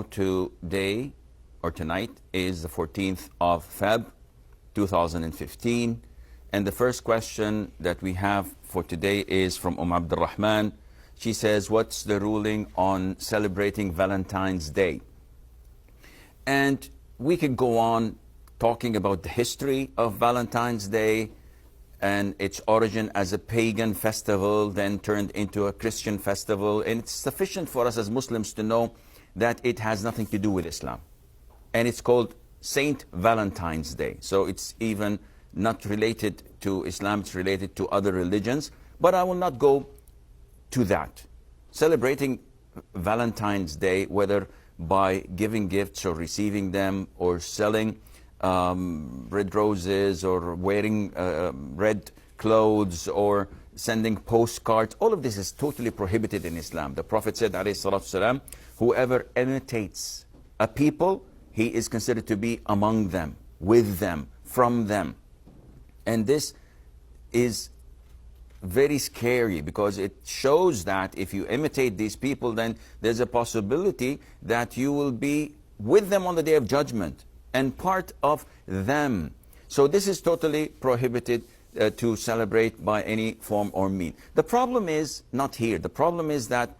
Today or tonight is the 14th of Feb 2015, and the first question that we have for today is from Abdul Rahman. She says, what's the ruling on celebrating Valentine's Day? And we could go on talking about the history of Valentine's Day and its origin as a pagan festival, then turned into a Christian festival. And it's sufficient for us as Muslims to know that it has nothing to do with Islam. And it's called Saint Valentine's Day. So it's even not related to Islam, it's related to other religions. But I will not go to that. Celebrating Valentine's Day, whether by giving gifts or receiving them, or selling red roses, or wearing red clothes, or sending postcards, all of this is totally prohibited in Islam. The Prophet said, alayhi salatu salam, whoever imitates a people, he is considered to be among them, with them, from them. And this is very scary, because it shows that if you imitate these people, then there's a possibility that you will be with them on the Day of Judgment and part of them. So this is totally prohibited to celebrate by any form or mean. The problem is not here. The problem is that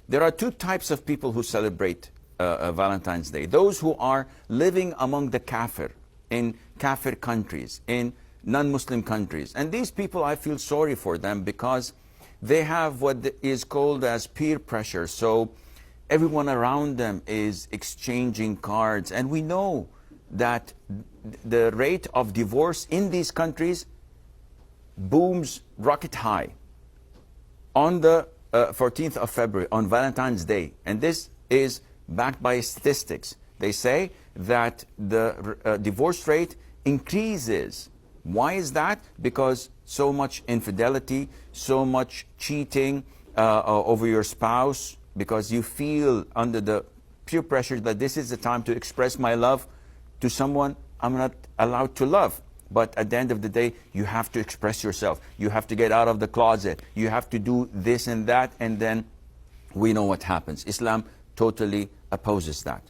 there are two types of people who celebrate Valentine's Day. Those who are living among the kafir, in kafir countries, in non-Muslim countries. And these people, I feel sorry for them, because they have what is called as peer pressure. So everyone around them is exchanging cards. And we know that the rate of divorce in these countries booms rocket high on the 14th of February, on Valentine's Day. And this is backed by statistics. They say that the divorce rate increases. Why is that? Because so much infidelity, so much cheating over your spouse, because you feel under the peer pressure that this is the time to express my love to someone I'm not allowed to love. But at the end of the day, you have to express yourself. You have to get out of the closet. You have to do this and that, and then we know what happens. Islam totally opposes that.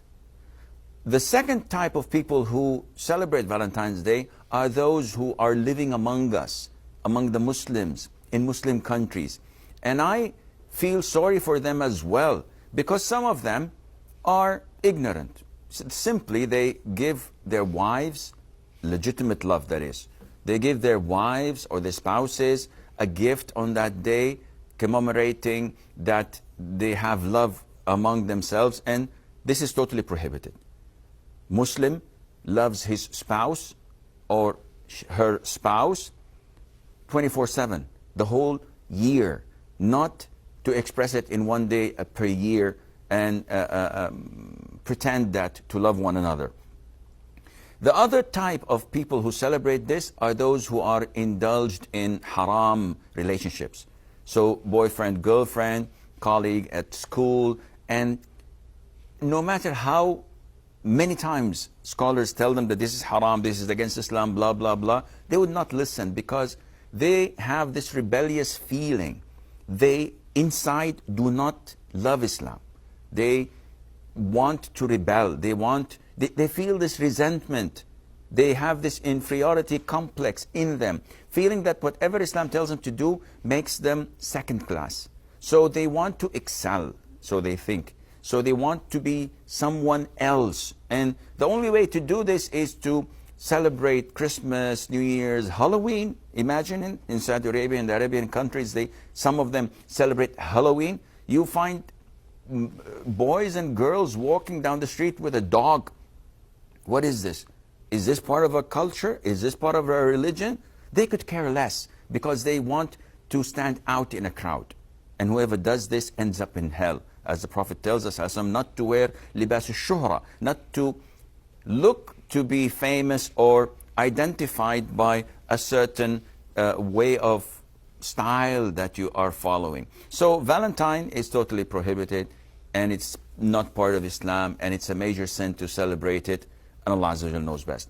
The second type of people who celebrate Valentine's Day are those who are living among us, among the Muslims, in Muslim countries. And I feel sorry for them as well, because some of them are ignorant. Simply, they give their wives, legitimate love that is, they give their wives or their spouses a gift on that day, commemorating that they have love among themselves, and this is totally prohibited. Muslim loves his spouse or her spouse 24/7, the whole year, not to express it in one day per year and pretend that to love one another. The other type of people who celebrate this are those who are indulged in haram relationships. So boyfriend, girlfriend, colleague at school, and no matter how many times scholars tell them that this is haram, this is against Islam, blah, blah, blah, they would not listen, because they have this rebellious feeling. They inside do not love Islam. They want to rebel. They feel this resentment. They have this inferiority complex in them, feeling that whatever Islam tells them to do makes them second class. So they want to excel, so they think. So they want to be someone else. And the only way to do this is to celebrate Christmas, New Year's, Halloween. Imagine in Saudi Arabia and the Arabian countries, some of them celebrate Halloween. You find boys and girls walking down the street with a dog. What is this? Is this part of a culture? Is this part of a religion? They could care less, because they want to stand out in a crowd. And whoever does this ends up in hell. As the Prophet tells us, not to wear libas al-shuhra, not to look to be famous or identified by a certain way of style that you are following. So Valentine is totally prohibited, and it's not part of Islam, and it's a major sin to celebrate it, and Allah Azza wa Jalla knows best.